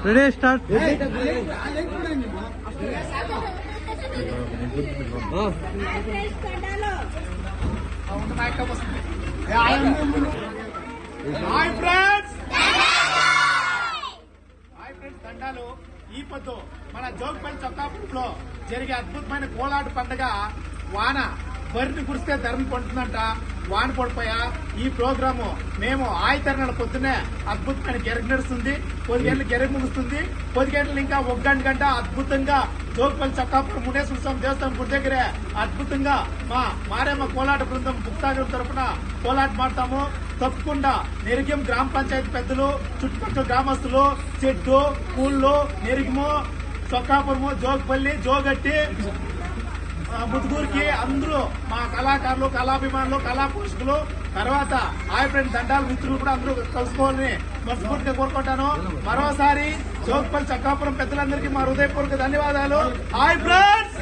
Ready start. Hi friends దండాలు. ఈ పొద్దు మన జోగిపల్లి చొక్కాపురంలో జరిగే అద్భుతమైన కోలాట పండుగ వాన బరిని కురిస్తే ధర్మ పడుతుందంట. వాన పడిపోయా ఈ ప్రోగ్రాము మేము ఆయతరణల పొద్దునే అద్భుతమైన గెరగ నడుస్తుంది. 10 గంటలు గెరగ ముగుస్తుంది. 10 గంటలు ఇంకా 1 గంట అద్భుతంగా జోగిపల్లి చొక్కాపురం మునేశ్వర స్వామి దేవస్థానం గుడి దగ్గరే అద్భుతంగా మా మారేమ్మ కోలాట బృందం బుక్సాగరం తరఫున కోలాట మాడతాము. తప్పకుండా నెరిగం గ్రామ పంచాయతీ పెద్దలు, చుట్టుపక్కల గ్రామస్తులు, చెట్టు ఊళ్ళో నెరిగము, చొక్కాపురము, జోగిపల్లి, జోగట్టి, ముదుగూరికి అందరూ మా కళాకారులు, కళాభిమానులు, కళా పోషకులు, తర్వాత హాయ్ ఫ్రెండ్ దండాల మిత్రులు కూడా అందరూ కలుసుకోవాలని మనస్ఫూర్తిగా కోరుకుంటాను. మరోసారి జోగిపల్లి చొక్కాపురం పెద్దలందరికీ మా హృదయపూర్వక ధన్యవాదాలు. Hi friends.